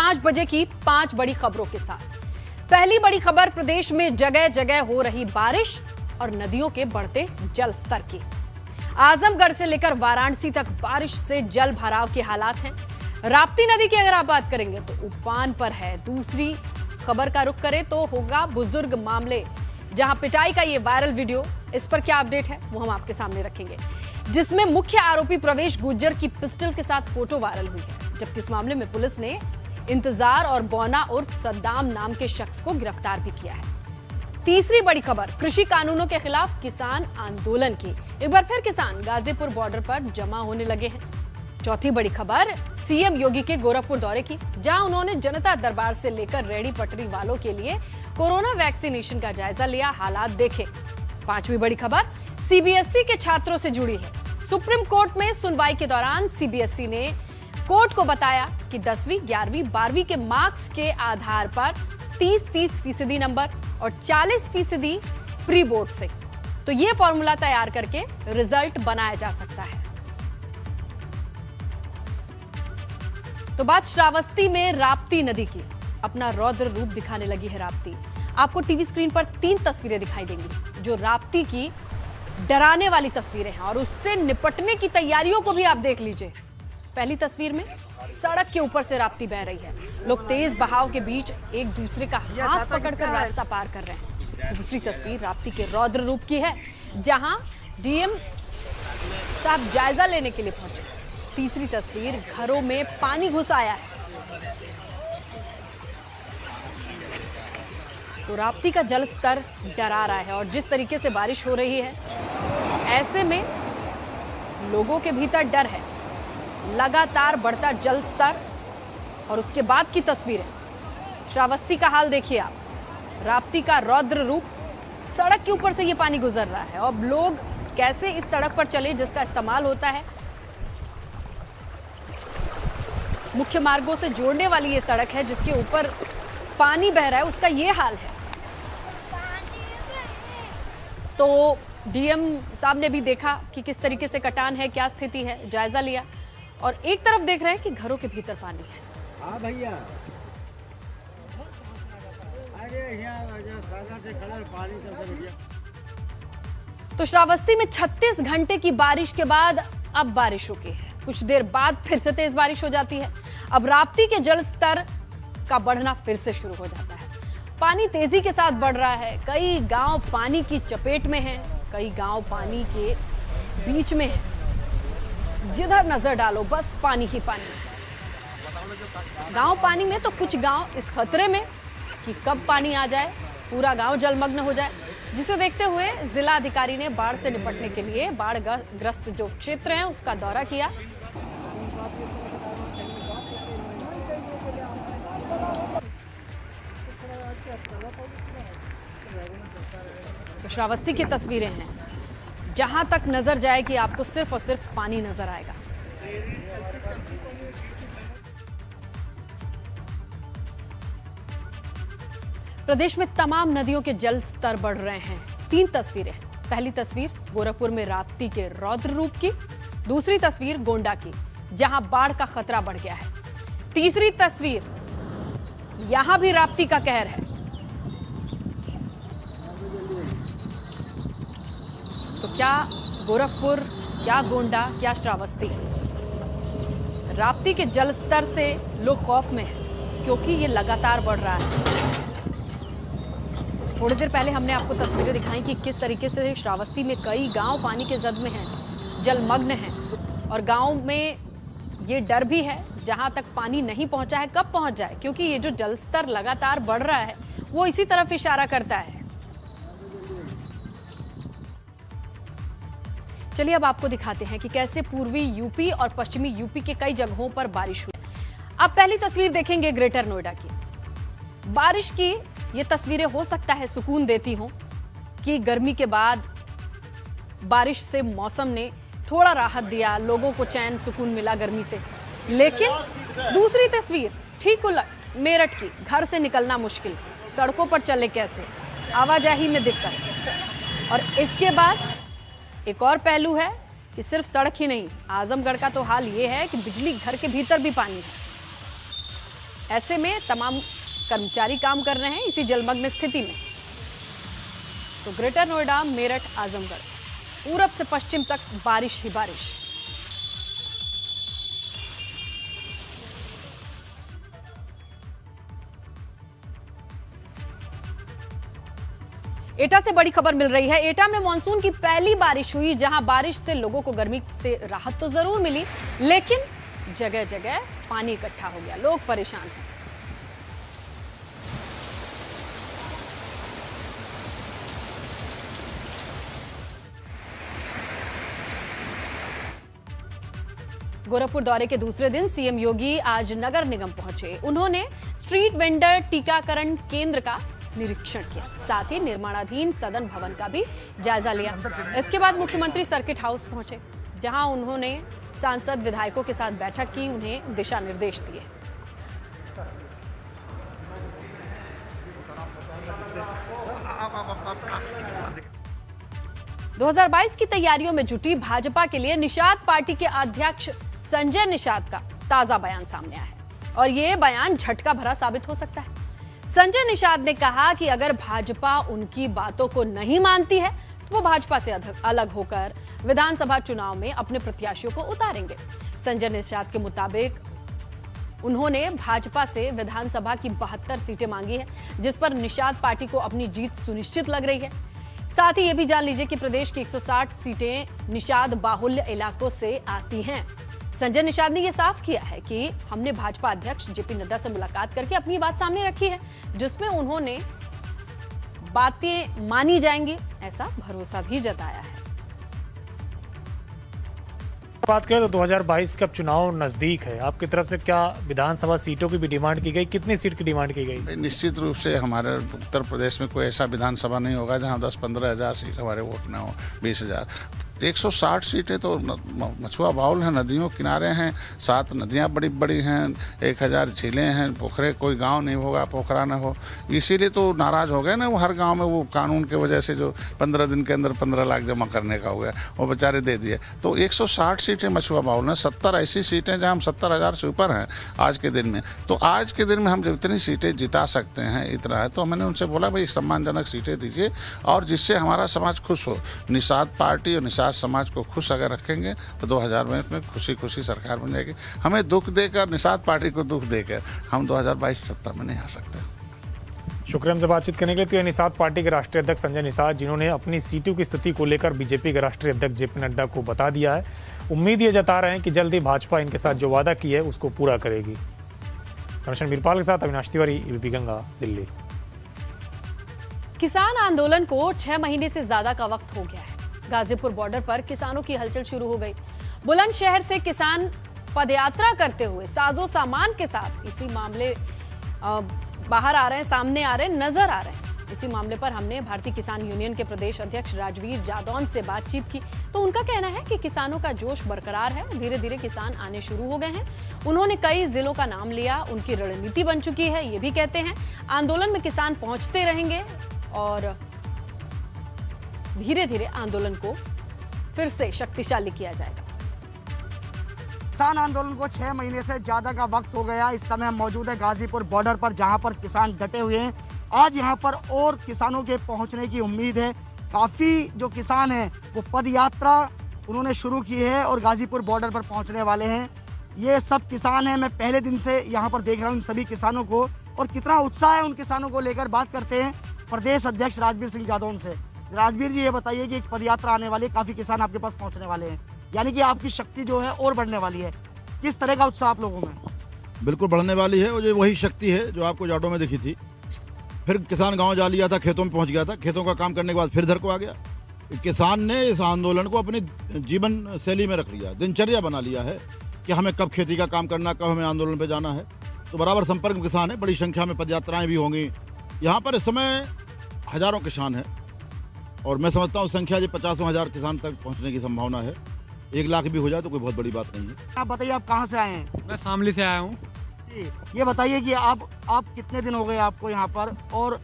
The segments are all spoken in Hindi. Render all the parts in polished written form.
5 बजे की 5 बड़ी खबरों के साथ। पहली बड़ी खबर प्रदेश में जगह जगह हो रही बारिश और नदियों के बढ़ते जल स्तर की। आजमगढ़ से लेकर वाराणसी तक बारिश से जल भराव के हालात हैं। राप्ती नदी की अगर आप बात करेंगे तो उफान पर है। दूसरी खबर का रुख करें तो होगा बुजुर्ग मामले, जहां पिटाई का ये वायरल वीडियो, इस पर क्या अपडेट है वो हम आपके सामने रखेंगे, जिसमें मुख्य आरोपी प्रवेश गुर्जर की पिस्टल के साथ फोटो वायरल हुई है। जबकि इस मामले में पुलिस ने इंतजार और बौना उर्फ सद्दाम नाम के शख्स को गिरफ्तार भी किया है। तीसरी बड़ी खबर कृषि कानूनों के खिलाफ किसान आंदोलन की। एक बार फिर किसान गाजीपुर बॉर्डर पर जमा होने लगे हैं। चौथी बड़ी खबर सीएम योगी के गोरखपुर दौरे की, जहां उन्होंने जनता दरबार से लेकर रेहड़ी पटरी वालों के लिए कोरोना वैक्सीनेशन का जायजा लिया, हालात देखे। पांचवी बड़ी खबर सीबीएसई के छात्रों से जुड़ी है। सुप्रीम कोर्ट में सुनवाई के दौरान सीबीएसई ने कोर्ट को बताया कि 10वीं, 11वीं, 12वीं के मार्क्स के आधार पर 30% नंबर और 40% प्री बोर्ड से तो ये फॉर्मूला तैयार करके रिजल्ट बनाया जा सकता है। तो बात श्रावस्ती में राप्ती नदी की। अपना रौद्र रूप दिखाने लगी है राप्ती। आपको टीवी स्क्रीन पर 3 तस्वीरें दिखाई देंगी जो राप्ती की डराने वाली तस्वीरें हैं, और उससे निपटने की तैयारियों को भी आप देख लीजिए। पहली तस्वीर में सड़क के ऊपर से राप्ती बह रही है। लोग तेज बहाव के बीच एक दूसरे का हाथ पकड़कर रास्ता पार कर रहे हैं। दूसरी तस्वीर राप्ती के रौद्र रूप की है, जहां डीएम साहब जायजा लेने के लिए पहुंचे। तीसरी तस्वीर घरों में पानी घुस आया है। तो राप्ती का जल स्तर डरा रहा है, और जिस तरीके से बारिश हो रही है ऐसे में लोगों के भीतर डर है। लगातार बढ़ता जल स्तर और उसके बाद की तस्वीरें। श्रावस्ती का हाल देखिए आप, राप्ती का रौद्र रूप। सड़क के ऊपर से ये पानी गुजर रहा है। अब लोग कैसे इस सड़क पर चले जिसका इस्तेमाल होता है, मुख्य मार्गों से जोड़ने वाली ये सड़क है जिसके ऊपर पानी बह रहा है, उसका ये हाल है। तो डीएम साहब ने भी देखा कि किस तरीके से कटान है, क्या स्थिति है, जायजा लिया, और एक तरफ देख रहे हैं कि घरों के भीतर पानी है। हाँ भैया, अरे पानी तो श्रावस्ती में 36 घंटे की बारिश के बाद अब बारिश रुकी है। कुछ देर बाद फिर से तेज बारिश हो जाती है। अब राप्ती के जल स्तर का बढ़ना फिर से शुरू हो जाता है। पानी तेजी के साथ बढ़ रहा है। कई गांव पानी की चपेट में हैं, कई गांव पानी के बीच में हैं। जिधर नजर डालो बस पानी ही पानी। गांव पानी में तो कुछ गांव इस खतरे में कि कब पानी आ जाए, पूरा गांव जलमग्न हो जाए, जिसे देखते हुए जिला अधिकारी ने बाढ़ से निपटने के लिए बाढ़ ग्रस्त जो क्षेत्र हैं उसका दौरा किया। तो श्रावस्ती की तस्वीरें हैं, जहां तक नजर जाएगी आपको सिर्फ और सिर्फ पानी नजर आएगा। प्रदेश में तमाम नदियों के जल स्तर बढ़ रहे हैं। 3 तस्वीरें। पहली तस्वीर गोरखपुर में राप्ती के रौद्र रूप की। दूसरी तस्वीर गोंडा की, जहां बाढ़ का खतरा बढ़ गया है। तीसरी तस्वीर यहां भी राप्ती का कहर है। तो क्या गोरखपुर, क्या गोंडा, क्या श्रावस्ती, राप्ती के जल स्तर से लोग खौफ में हैं क्योंकि ये लगातार बढ़ रहा है। थोड़ी देर पहले हमने आपको तस्वीरें दिखाई कि किस तरीके से श्रावस्ती में कई गांव पानी के जद में हैं, जलमग्न हैं, और गांव में ये डर भी है जहां तक पानी नहीं पहुंचा है कब पहुंच जाए, क्योंकि ये जो जल स्तर लगातार बढ़ रहा है वो इसी तरफ इशारा करता है। चलिए अब आपको दिखाते हैं कि कैसे पूर्वी यूपी और पश्चिमी यूपी के कई जगहों पर बारिश हुई। अब पहली तस्वीर देखेंगे ग्रेटर नोएडा की। बारिश की ये तस्वीरें हो सकता है सुकून देती हों कि गर्मी के बाद बारिश से मौसम ने थोड़ा राहत दिया, लोगों को चैन सुकून मिला गर्मी से। लेकिन दूसरी तस्वीर ठीक उलट, मेरठ की। घर से निकलना मुश्किल, सड़कों पर चले कैसे, आवाजाही में दिक्कत। और इसके बाद एक और पहलू है कि सिर्फ सड़क ही नहीं, आजमगढ़ का तो हाल ये है कि बिजली घर के भीतर भी पानी है। ऐसे में तमाम कर्मचारी काम कर रहे हैं इसी जलमग्न स्थिति में। तो ग्रेटर नोएडा, मेरठ, आजमगढ़, पूरब से पश्चिम तक बारिश ही बारिश। एटा से बड़ी खबर मिल रही है। एटा में मानसून की पहली बारिश हुई, जहां बारिश से लोगों को गर्मी से राहत तो जरूर मिली, लेकिन जगह जगह पानी इकट्ठा हो गया, लोग परेशान हैं। गोरखपुर दौरे के दूसरे दिन सीएम योगी आज नगर निगम पहुंचे। उन्होंने स्ट्रीट वेंडर टीकाकरण केंद्र का निरीक्षण किया, साथ ही निर्माणाधीन सदन भवन का भी जायजा लिया। इसके बाद मुख्यमंत्री सर्किट हाउस पहुंचे, जहां उन्होंने सांसद विधायकों के साथ बैठक की, उन्हें दिशा निर्देश दिए। – 2022 की तैयारियों में जुटी भाजपा के लिए निषाद पार्टी के अध्यक्ष संजय निषाद का ताजा बयान सामने आया है, और यह बयान झटका भरा साबित हो सकता है। संजय निषाद ने कहा कि अगर भाजपा उनकी बातों को नहीं मानती है तो वो भाजपा से अलग होकर विधानसभा चुनाव में अपने प्रत्याशियों को उतारेंगे। संजय निषाद के मुताबिक उन्होंने भाजपा से विधानसभा की 72 सीटें मांगी है, जिस पर निषाद पार्टी को अपनी जीत सुनिश्चित लग रही है। साथ ही ये भी जान लीजिए कि प्रदेश की 160 सीटें निषाद बाहुल्य इलाकों से आती हैं। संजय निषाद ने यह साफ किया है कि हमने भाजपा अध्यक्ष जेपी नड्डा से मुलाकात करके अपनी बात सामने रखी है, जिसमें उन्होंने बातें मानी जाएंगी, ऐसा भरोसा भी जताया है। बात करें तो 2022 का चुनाव नजदीक है, आपकी तरफ से क्या विधानसभा सीटों की भी डिमांड की गई? कितनी सीट की डिमांड की गई? निश्चित रूप से हमारे उत्तर प्रदेश में कोई ऐसा विधानसभा नहीं होगा जहां 10-15 हज़ार सीट हमारे वोट में हो, 20,000। 160 सीटें तो मछुआ बाउल हैं, नदियों किनारे हैं, 7 नदियां बड़ी बड़ी हैं, 1000 झीलें हैं, पोखरे, कोई गांव नहीं होगा पोखरा न हो। इसीलिए तो नाराज हो गए ना वो हर गांव में, वो कानून की वजह से जो 15 दिन के अंदर 15 लाख जमा करने का हो गया, वो बेचारे दे दिए। तो 160 सीटें मछुआ बाउल हैं, 70 ऐसी सीटें जहाँ हम 70,000 से ऊपर हैं आज के दिन में। तो आज के दिन में हम जितनी सीटें जिता सकते हैं इतना है। तो मैंने उनसे बोला भाई सम्मानजनक सीटें दीजिए, और जिससे हमारा समाज खुश हो। निषाद पार्टी और निषाद समाज को खुश अगर रखेंगे तो 2022 में खुशी खुशी सरकार बन जाएगी। हमें दुख देकर, निषाद पार्टी को दुख देकर हम 2022 सत्ता में नहीं आ सकते। शुक्रिया हमसे बातचीत करने के लिए। तो ये निषाद पार्टी के राष्ट्रीय अध्यक्ष संजय निषाद, जिन्होंने अपनी सीटों की स्थिति को लेकर बीजेपी के राष्ट्रीय अध्यक्ष जेपी नड्डा को बता दिया है। उम्मीद ये जता रहे हैं कि जल्द ही भाजपा इनके साथ जो वादा की है उसको पूरा करेगी। कमिश्नर वीरपाल के साथ अविनाश तिवारी, एबीपी गंगा, दिल्ली। किसान आंदोलन को 6 महीने से ज्यादा का वक्त हो गया है। गाजीपुर बॉर्डर पर किसानों की हलचल शुरू हो गई। बुलंदशहर से किसान पदयात्रा करते हुए साजो सामान के साथ इसी मामले बाहर आ रहे हैं, सामने आ रहे हैं, नजर आ रहे हैं। इसी मामले पर हमने भारतीय किसान यूनियन के प्रदेश अध्यक्ष राजवीर जादौन से बातचीत की, तो उनका कहना है कि किसानों का जोश बरकरार है, धीरे धीरे किसान आने शुरू हो गए हैं। उन्होंने कई जिलों का नाम लिया, उनकी रणनीति बन चुकी है। ये भी कहते हैं आंदोलन में किसान पहुंचते रहेंगे और धीरे धीरे आंदोलन को फिर से शक्तिशाली किया जाएगा। किसान आंदोलन को 6 महीने से ज्यादा का वक्त हो गया। इस समय मौजूद है गाजीपुर बॉर्डर पर, जहां पर किसान डटे हुए हैं। आज यहां पर और किसानों के पहुंचने की उम्मीद है। काफी जो किसान हैं वो पद यात्रा उन्होंने शुरू की है और गाजीपुर बॉर्डर पर पहुंचने वाले हैं। ये सब किसान हैं, मैं पहले दिन से यहाँ पर देख रहा हूँ इन सभी किसानों को, और कितना उत्साह है उन किसानों को लेकर। बात करते हैं प्रदेश अध्यक्ष राजवीर सिंह जादौन से। राजवीर जी, ये बताइए कि एक पदयात्रा आने वाली है, काफी किसान आपके पास पहुंचने वाले हैं, यानी कि आपकी शक्ति जो है और बढ़ने वाली है। किस तरह का उत्साह आप लोगों में? बिल्कुल बढ़ने वाली है, और ये वही शक्ति है जो आपको जाडो में दिखी थी। फिर किसान गांव जा लिया था, खेतों में पहुंच गया था, खेतों का काम करने के बाद फिर इधर को आ गया। किसान ने इस आंदोलन को अपनी जीवन शैली में रख लिया, दिनचर्या बना लिया है कि हमें कब खेती का काम करना, कब हमें आंदोलन पे जाना है। तो बराबर संपर्क में किसान है, बड़ी संख्या में पदयात्राएं भी होंगी। यहाँ पर इस समय हजारों किसान हैं, और मैं समझता हूँ संख्या जी 50,000 किसान तक पहुँचने की संभावना है। 1 लाख भी हो जाए तो कोई बहुत बड़ी बात नहीं है। आप बताइए, आप कहाँ से आए हैं? मैं शामली से आया हूँ। ये बताइए कि आप कितने दिन हो गए आपको यहाँ पर, और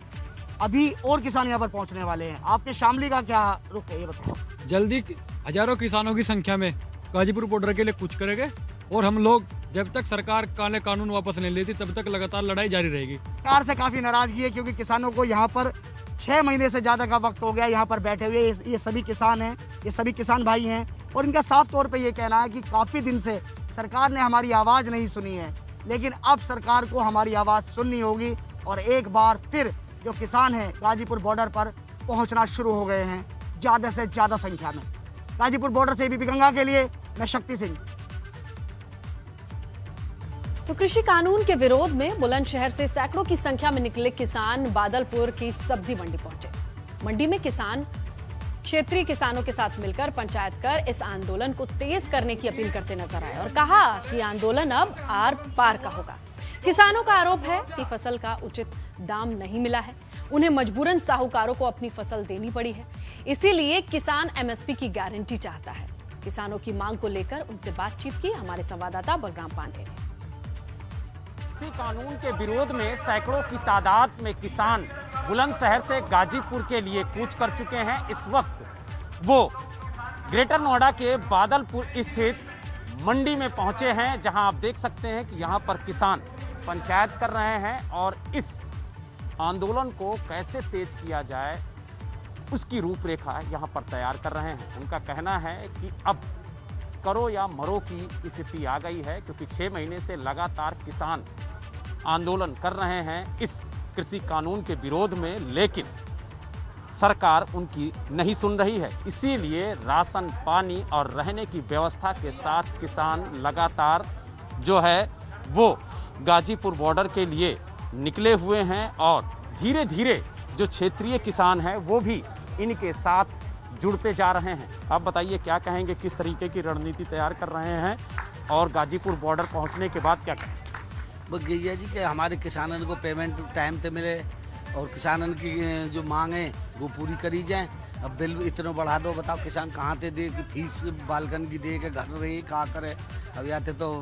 अभी और किसान यहाँ पर पहुँचने वाले हैं, आपके शामली का क्या रुख है, ये बताइए। जल्दी हजारों किसानों की संख्या में गाजीपुर बॉर्डर के लिए कूच करेंगे, और हम लोग जब तक सरकार काले कानून वापस नहीं लेती तब तक लगातार लड़ाई जारी रहेगी। सरकार से काफ़ी नाराज़गी है क्योंकि किसानों को यहाँ पर 6 महीने से ज़्यादा का वक्त हो गया यहाँ पर बैठे हुए। ये सभी किसान हैं, ये सभी किसान भाई हैं और इनका साफ तौर पे ये कहना है कि काफ़ी दिन से सरकार ने हमारी आवाज़ नहीं सुनी है, लेकिन अब सरकार को हमारी आवाज़ सुननी होगी और एक बार फिर जो किसान हैं गाजीपुर बॉर्डर पर पहुँचना शुरू हो गए हैं ज़्यादा से ज़्यादा संख्या में। गाजीपुर बॉर्डर से एबीपी गंगा के लिए मैं शक्ति सिंह। तो कृषि कानून के विरोध में बुलंदशहर से सैकड़ों की संख्या में निकले किसान बादलपुर की सब्जी मंडी पहुंचे। मंडी में किसान क्षेत्रीय किसानों के साथ मिलकर पंचायत कर इस आंदोलन को तेज करने की अपील करते नजर आए और कहा कि आंदोलन अब आर पार का होगा। किसानों का आरोप है कि फसल का उचित दाम नहीं मिला है, उन्हें मजबूरन साहूकारों को अपनी फसल देनी पड़ी है, इसीलिए किसान एमएसपी की गारंटी चाहता है। किसानों की मांग को लेकर उनसे बातचीत की हमारे संवाददाता बलराम पांडे ने। कृषि कानून के विरोध में सैकड़ों की तादाद में किसान बुलंदशहर से गाजीपुर के लिए कूच कर चुके हैं। इस वक्त वो ग्रेटर नोएडा के बादलपुर स्थित मंडी में पहुंचे हैं, जहां आप देख सकते हैं कि यहां पर किसान पंचायत कर रहे हैं और इस आंदोलन को कैसे तेज किया जाए उसकी रूपरेखा यहां पर तैयार कर रहे हैं। उनका कहना है कि अब करो या मरो की स्थिति आ गई है, क्योंकि 6 महीने से लगातार किसान आंदोलन कर रहे हैं इस कृषि कानून के विरोध में, लेकिन सरकार उनकी नहीं सुन रही है। इसीलिए राशन, पानी और रहने की व्यवस्था के साथ किसान लगातार जो है वो गाजीपुर बॉर्डर के लिए निकले हुए हैं और धीरे धीरे जो क्षेत्रीय किसान हैं वो भी इनके साथ जुड़ते जा रहे हैं। आप बताइए क्या कहेंगे, किस तरीके की रणनीति तैयार कर रहे हैं और गाजीपुर बॉर्डर पहुंचने के बाद क्या कहें? बस यही है जी कि हमारे किसानों को पेमेंट टाइम पे मिले और किसानों की जो मांग है वो पूरी करी जाए। अब बिल इतना बढ़ा दो, बताओ किसान कहाँ से दे कि फीस बालकन की दे के घर रही कहाँ करे। अब याते तो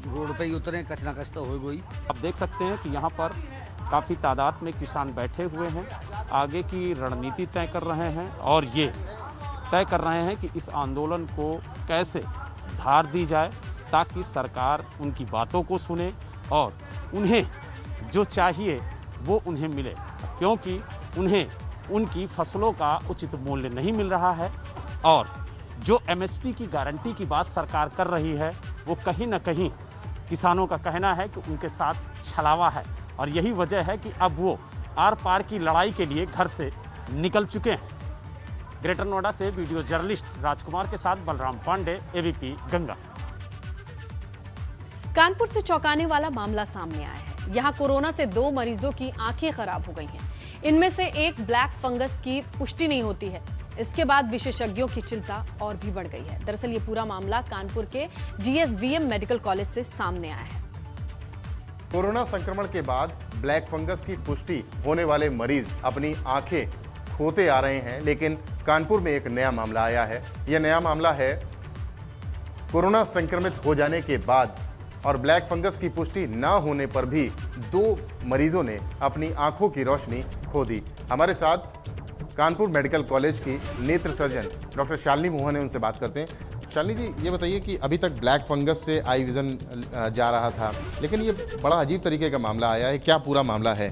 रोड पे ही उतरे, कच ना कच तो हो गई। आप देख सकते हैं कि यहाँ पर काफ़ी तादाद में किसान बैठे हुए हैं, आगे की रणनीति तय कर रहे हैं और ये तय कर रहे हैं कि इस आंदोलन को कैसे धार दी जाए ताकि सरकार उनकी बातों को सुने और उन्हें जो चाहिए वो उन्हें मिले, क्योंकि उन्हें उनकी फसलों का उचित मूल्य नहीं मिल रहा है और जो एमएसपी की गारंटी की बात सरकार कर रही है वो कहीं ना कहीं किसानों का कहना है कि उनके साथ छलावा है और यही वजह है कि अब वो आर पार की लड़ाई के लिए घर से निकल चुके हैं। ग्रेटर नोएडा से वीडियो जर्नलिस्ट राजकुमार के साथ बलराम पांडे, एबीपी गंगा। कानपुर से चौंकाने वाला मामला सामने आया है। यहां कोरोना से 2 मरीजों की आंखें खराब हो गई हैं। इनमें से एक ब्लैक फंगस की पुष्टि नहीं होती है। इसके बाद विशेषज्ञों की चिंता और भी बढ़ गई है। दरअसल ये पूरा मामला कानपुर के जीएसवीएम मेडिकल कॉलेज से सामने आया है। कोरोना संक्रमण के बाद ब्लैक फंगस की पुष्टि होने वाले मरीज अपनी आंखें खोते आ रहे हैं, लेकिन कानपुर में एक नया मामला आया है। यह नया मामला है कोरोना संक्रमित हो जाने के बाद और ब्लैक फंगस की पुष्टि ना होने पर भी 2 मरीजों ने अपनी आंखों की रोशनी खो दी। हमारे साथ कानपुर मेडिकल कॉलेज की नेत्र सर्जन डॉक्टर शालिनी मोहन है, उनसे बात करते हैं। शालिनी जी, ये बताइए कि अभी तक ब्लैक फंगस से आई विजन जा रहा था, लेकिन ये बड़ा अजीब तरीके का मामला आया है, क्या पूरा मामला है?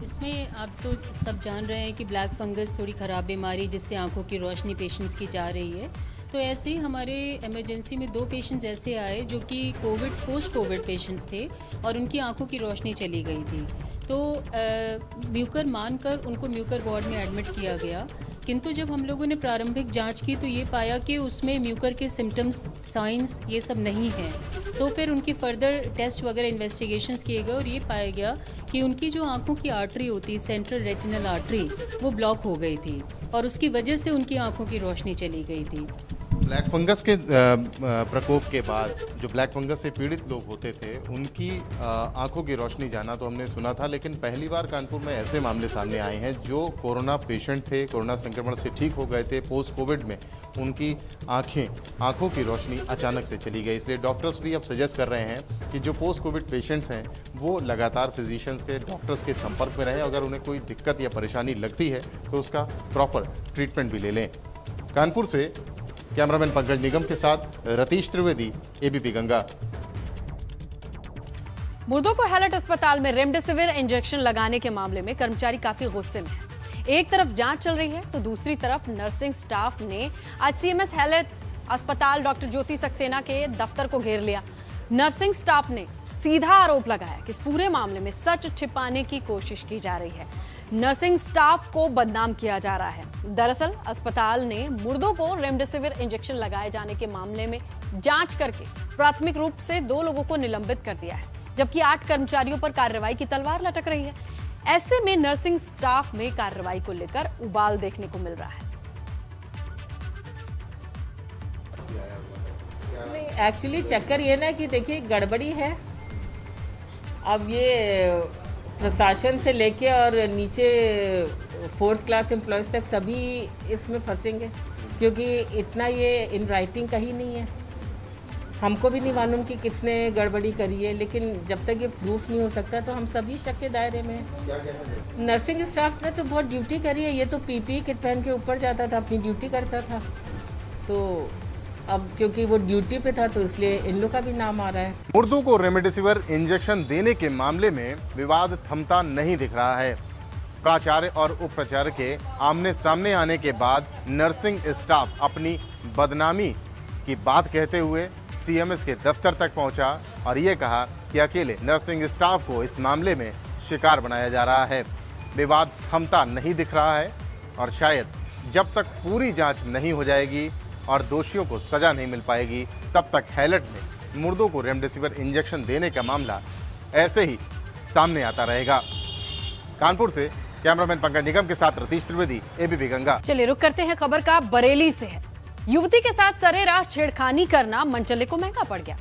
इसमें आप तो सब जान रहे हैं कि ब्लैक फंगस थोड़ी ख़राब बीमारी जिससे आंखों की रोशनी पेशेंट्स की जा रही है। तो ऐसे ही हमारे इमरजेंसी में 2 पेशेंट्स ऐसे आए जो कि पोस्ट कोविड पेशेंट्स थे और उनकी आंखों की रोशनी चली गई थी। तो म्यूकर मानकर उनको म्यूकर वार्ड में एडमिट किया गया, किंतु जब हम लोगों ने प्रारंभिक जांच की तो ये पाया कि उसमें म्यूकर के सिम्टम्स, साइंस ये सब नहीं है। तो फिर उनकी फर्दर टेस्ट वगैरह इन्वेस्टिगेशंस किए गए और ये पाया गया कि उनकी जो आंखों की आर्टरी होती है, सेंट्रल रेटिनल आर्टरी, वो ब्लॉक हो गई थी और उसकी वजह से उनकी आंखों की रोशनी चली गई थी। ब्लैक फंगस के प्रकोप के बाद जो ब्लैक फंगस से पीड़ित लोग होते थे उनकी आंखों की रोशनी जाना तो हमने सुना था, लेकिन पहली बार कानपुर में ऐसे मामले सामने आए हैं जो कोरोना पेशेंट थे, कोरोना संक्रमण से ठीक हो गए थे, पोस्ट कोविड में उनकी आंखों की रोशनी अचानक से चली गई। इसलिए डॉक्टर्स भी अब सजेस्ट कर रहे हैं कि जो पोस्ट कोविड पेशेंट्स हैं वो लगातार फिजिशियंस के, डॉक्टर्स के संपर्क में रहें। अगर उन्हें कोई दिक्कत या परेशानी लगती है तो उसका प्रॉपर ट्रीटमेंट भी ले लें। कानपुर से कैमरामैन पंकज निगम के साथ रतीश त्रिवेदी, एबीपी गंगा। मुर्दों को हैलट अस्पताल में रेमडेसिविर इंजेक्शन लगाने के मामले में कर्मचारी काफी गुस्से में है। एक तरफ जांच चल रही है तो दूसरी तरफ नर्सिंग स्टाफ ने आज सीएमएस हैलट अस्पताल डॉक्टर ज्योति सक्सेना के दफ्तर को घेर लिया। नर्सिंग स्टाफ ने सीधा आरोप लगाया कि इस पूरे मामले में सच छिपाने की कोशिश की जा रही है। नर्सिंग स्टाफ को बदनाम किया जा रहा है। दरअसल अस्पताल ने मुर्दों को रेमडेसिविर इंजेक्शन लगाए जाने के मामले में जांच करके प्राथमिक रूप से 2 लोगों को निलंबित कर दिया है, जबकि 8 कर्मचारियों पर कार्रवाई की तलवार लटक रही है। ऐसे में नर्सिंग स्टाफ में कार्रवाई को लेकर उबाल देखने को मिल रहा है। एक्चुअली चक्कर ये ना कि देखिए गड़बड़ी है। अब ये प्रशासन से लेके और नीचे 4th क्लास एम्प्लॉयज़ तक सभी इसमें फंसेंगे, क्योंकि इतना ये इन राइटिंग का ही नहीं है। हमको भी नहीं मालूम कि किसने गड़बड़ी करी है, लेकिन जब तक ये प्रूफ नहीं हो सकता तो हम सभी शक के दायरे में हैं। नर्सिंग स्टाफ ने तो बहुत ड्यूटी करी है। ये तो पीपीई किट पहन के ऊपर जाता था, अपनी ड्यूटी करता था, तो अब क्योंकि वो ड्यूटी पे था तो इसलिए इन लोग का भी नाम आ रहा है। मुर्दों को रेमडेसिविर इंजेक्शन देने के मामले में विवाद थमता नहीं दिख रहा है। प्राचार्य और उप प्राचार्य के आमने सामने आने के बाद नर्सिंग स्टाफ अपनी बदनामी की बात कहते हुए सीएमएस के दफ्तर तक पहुंचा और ये कहा कि अकेले नर्सिंग स्टाफ को इस मामले में शिकार बनाया जा रहा है। विवाद थमता नहीं दिख रहा है और शायद जब तक पूरी जांच नहीं हो जाएगी और दोषियों को सजा नहीं मिल पाएगी तब तक हैलट में मुर्दों को रेमडेसिविर इंजेक्शन देने का मामला ऐसे ही सामने आता रहेगा। कानपुर से कैमरामैन पंकज निगम के साथ रतीश त्रिवेदी, एबीपी गंगा। चलिए रुक करते हैं खबर का बरेली से है। युवती के साथ सरेराह छेड़खानी करना मनचले को महंगा पड़ गया।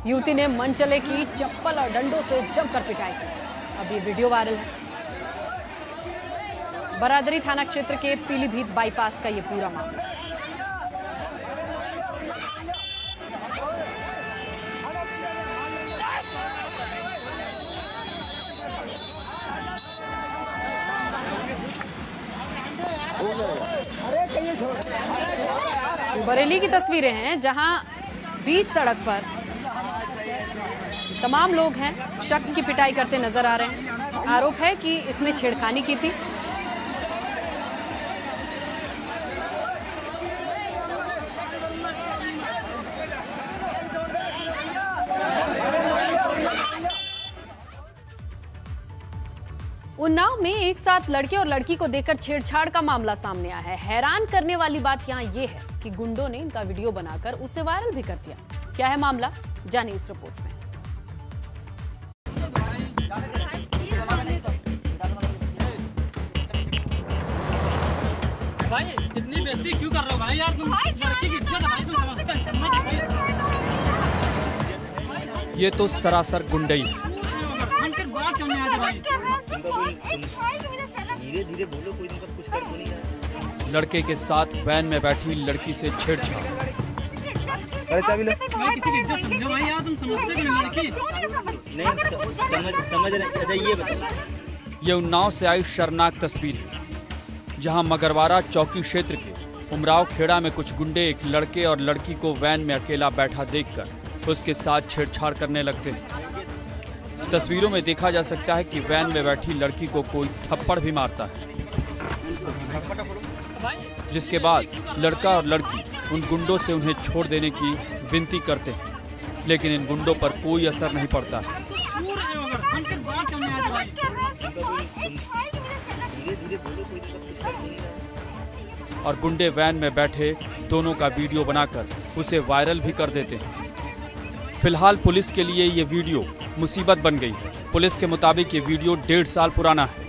युवती ने मनचले की चप्पल और डंडों से जमकर पिटाई की। अब ये वीडियो वायरल है। बरादरी थाना क्षेत्र के पीलीभीत बाईपास का ये पूरा मामला। बरेली की तस्वीरें हैं जहां बीच सड़क पर तमाम लोग हैं, शख्स की पिटाई करते नजर आ रहे हैं। आरोप है कि इसने छेड़खानी की थी। उन्नाव में एक साथ लड़के और लड़की को देखकर छेड़छाड़ का मामला सामने आया है। हैरान करने वाली बात यहां यह है कि गुंडों ने इनका वीडियो बनाकर उसे वायरल भी कर दिया। क्या है मामला, जानिए इस रिपोर्ट में। भाई इतनी बेइज्जती क्यों कर रहे हो भाई? यार तुम लड़की की इज्जत है भाई, तुम समझते हैं? ये तो सरासर गुंडई है। हम सिर्फ बात करने आए थे भाई। धीरे-धीरे बोलो, कोई कुछ कर तो नहीं रहा। लड़के के साथ वैन में बैठी लड़की से छेड़छाड़। अरे चाबी लो। भाई किसी की इज्जत समझो भाई, यार तुम समझते कि लड़की नहीं समझ रहे। अच्छा ये बताओ। ये उन्नाव से आई शर्मनाक तस्वीर है, जहां मगरवाड़ा चौकी क्षेत्र के उमराव खेड़ा में कुछ गुंडे एक लड़के और लड़की को वैन में अकेला बैठा देखकर उसके साथ छेड़छाड़ करने लगते हैं। तस्वीरों में देखा जा सकता है कि वैन में बैठी लड़की को कोई थप्पड़ भी मारता है, जिसके बाद लड़का और लड़की उन गुंडों से उन्हें छोड़ देने की विनती करते हैं, लेकिन इन गुंडों पर कोई असर नहीं पड़ता है। और गुंडे वैन में बैठे दोनों का वीडियो बनाकर उसे वायरल भी कर देते हैं। फिलहाल पुलिस के लिए ये वीडियो मुसीबत बन गई है। पुलिस के मुताबिक ये वीडियो 1.5 साल पुराना है।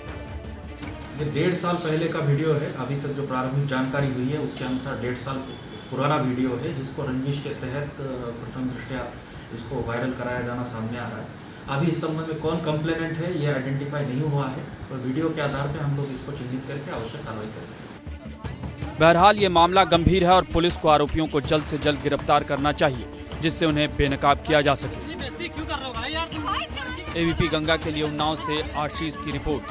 ये 1.5 साल पहले का वीडियो है। अभी तक जो प्रारंभिक जानकारी हुई है उसके अनुसार 1.5 साल पुराना वीडियो है, जिसको रंजिश के तहत प्रथम दृष्टया इसको वायरल कराया जाना सामने आ रहा है। अभी इस संबंध में कौन कंप्लेनेंट है ये आइडेंटिफाई नहीं हुआ है और वीडियो के आधार पर हम लोग इसको चिन्हित करके आवश्यक कार्रवाई करेंगे। बहरहाल ये मामला गंभीर है और पुलिस को आरोपियों को जल्द से जल्द गिरफ्तार करना चाहिए, जिससे उन्हें बेनकाब किया जा सके। एबीपी गंगा के लिए उन्नाव से आशीष की रिपोर्ट।